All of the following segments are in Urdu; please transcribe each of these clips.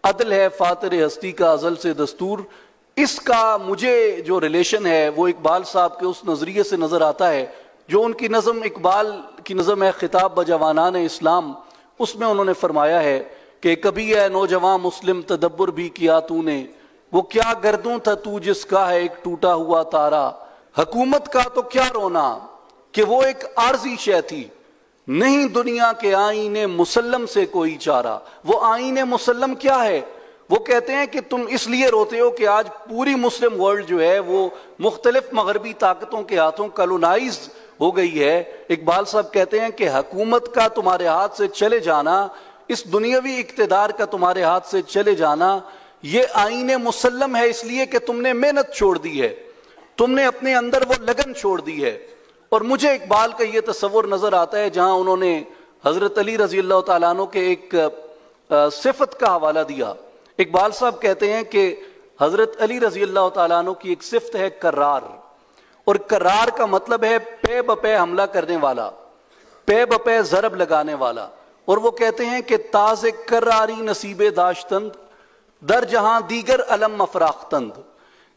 عدل ہے فاطر ہستی کا ازل سے دستور، اس کا مجھے جو ریلیشن ہے وہ اقبال صاحب کے اس نظریے سے نظر آتا ہے جو ان کی نظم، اقبال کی نظم ہے خطاب بجوانان اسلام، اس میں انہوں نے فرمایا ہے کہ کبھی اے نوجوان مسلم تدبر بھی کیا تو نے، وہ کیا گردوں تھا تو جس کا ہے ایک ٹوٹا ہوا تارا، حکومت کا تو کیا رونا کہ وہ ایک عارضی شے تھی، نہیں دنیا کے آئین مسلم سے کوئی چارہ۔ وہ آئین مسلم کیا ہے؟ وہ کہتے ہیں کہ تم اس لیے روتے ہو کہ آج پوری مسلم ورلڈ جو ہے وہ مختلف مغربی طاقتوں کے ہاتھوں کالونائز ہو گئی ہے۔ اقبال صاحب کہتے ہیں کہ حکومت کا تمہارے ہاتھ سے چلے جانا، اس دنیاوی اقتدار کا تمہارے ہاتھ سے چلے جانا، یہ آئین مسلم ہے اس لیے کہ تم نے محنت چھوڑ دی ہے، تم نے اپنے اندر وہ لگن چھوڑ دی ہے۔ اور مجھے اقبال کا یہ تصور نظر آتا ہے جہاں انہوں نے حضرت علی رضی اللہ تعالیٰ عنہ کے ایک صفت کا حوالہ دیا۔ اقبال صاحب کہتے ہیں کہ حضرت علی رضی اللہ تعالیٰ عنہ کی ایک صفت ہے کرار، اور کرار کا مطلب ہے پے بپے حملہ کرنے والا، پے بپے ضرب لگانے والا۔ اور وہ کہتے ہیں کہ تاز کراری نصیب داشتند، در جہاں دیگر علم افراختند۔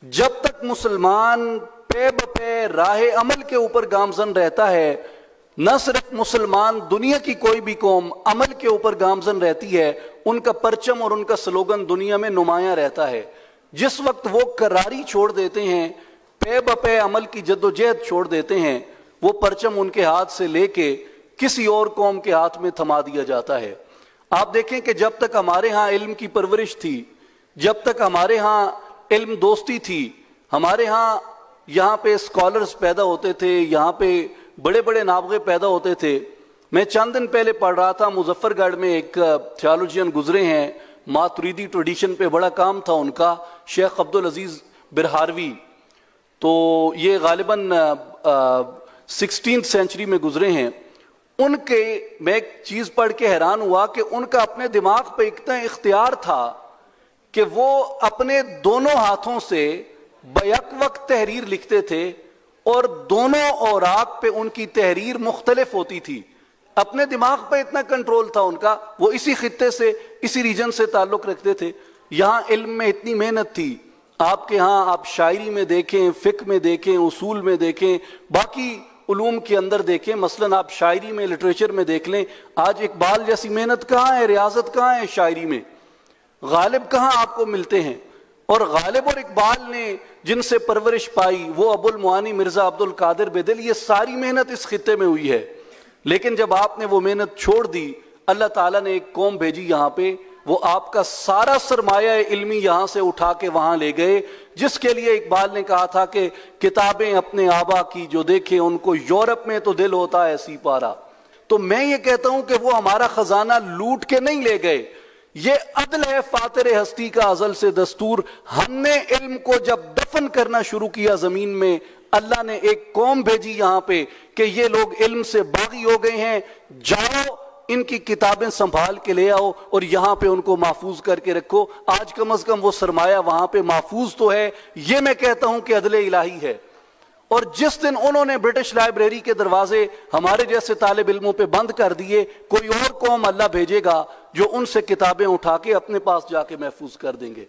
جب تک مسلمان پے بپے راہ عمل کے اوپر گامزن رہتا ہے، نہ صرف مسلمان، دنیا کی کوئی بھی قوم عمل کے اوپر گامزن رہتی ہے، ان کا پرچم اور ان کا سلوگن دنیا میں نمایاں رہتا ہے۔ جس وقت وہ کراری چھوڑ دیتے ہیں، پے بپے عمل کی جد و جہد چھوڑ دیتے ہیں، وہ پرچم ان کے ہاتھ سے لے کے کسی اور قوم کے ہاتھ میں تھما دیا جاتا ہے۔ آپ دیکھیں کہ جب تک ہمارے ہاں علم کی پرورش تھی، جب تک ہمارے ہاں علم دوستی تھی، ہمارے ہاں یہاں پہ اسکالرز پیدا ہوتے تھے، یہاں پہ بڑے بڑے نابغے پیدا ہوتے تھے۔ میں چند دن پہلے پڑھ رہا تھا مظفر گڑھ میں ایک تھیالوجین گزرے ہیں، ماتریدی ٹریڈیشن پہ بڑا کام تھا ان کا، شیخ عبدالعزیز برہاروی، تو یہ غالباً 16th سینچری میں گزرے ہیں۔ ان کے میں ایک چیز پڑھ کے حیران ہوا کہ ان کا اپنے دماغ پہ اتنا اختیار تھا کہ وہ اپنے دونوں ہاتھوں سے بیک وقت تحریر لکھتے تھے، اور دونوں اوراق پہ ان کی تحریر مختلف ہوتی تھی۔ اپنے دماغ پہ اتنا کنٹرول تھا ان کا، وہ اسی خطے سے، اسی ریجن سے تعلق رکھتے تھے۔ یہاں علم میں اتنی محنت تھی، آپ کے ہاں آپ شاعری میں دیکھیں، فقہ میں دیکھیں، اصول میں دیکھیں، باقی علوم کے اندر دیکھیں، مثلا آپ شاعری میں، لٹریچر میں دیکھ لیں، آج اقبال جیسی محنت کہاں ہے، ریاضت کہاں ہے شاعری میں، غالب کہاں آپ کو ملتے ہیں۔ اور غالب اور اقبال نے جن سے پرورش پائی، وہ ابو المعانی مرزا عبد القادر بیدل، یہ ساری محنت اس خطے میں ہوئی ہے۔ لیکن جب آپ نے وہ محنت چھوڑ دی، اللہ تعالیٰ نے ایک قوم بھیجی یہاں پہ، وہ آپ کا سارا سرمایہ علمی یہاں سے اٹھا کے وہاں لے گئے، جس کے لیے اقبال نے کہا تھا کہ کتابیں اپنے آبا کی جو دیکھیں ان کو یورپ میں تو دل ہوتا ہے سی پارا۔ تو میں یہ کہتا ہوں کہ وہ ہمارا خزانہ لوٹ کے نہیں لے گئے، یہ عدل ہے فاطر ہستی کا ازل سے دستور۔ ہم نے علم کو جب دفن کرنا شروع کیا زمین میں، اللہ نے ایک قوم بھیجی یہاں پہ کہ یہ لوگ علم سے باغی ہو گئے ہیں، جاؤ ان کی کتابیں سنبھال کے لے آؤ اور یہاں پہ ان کو محفوظ کر کے رکھو۔ آج کم از کم وہ سرمایہ وہاں پہ محفوظ تو ہے، یہ میں کہتا ہوں کہ عدل الہی ہے۔ اور جس دن انہوں نے برٹش لائبریری کے دروازے ہمارے جیسے طالب علموں پہ بند کر دیے، کوئی اور قوم اللہ بھیجے گا جو ان سے کتابیں اٹھا کے اپنے پاس جا کے محفوظ کر دیں گے۔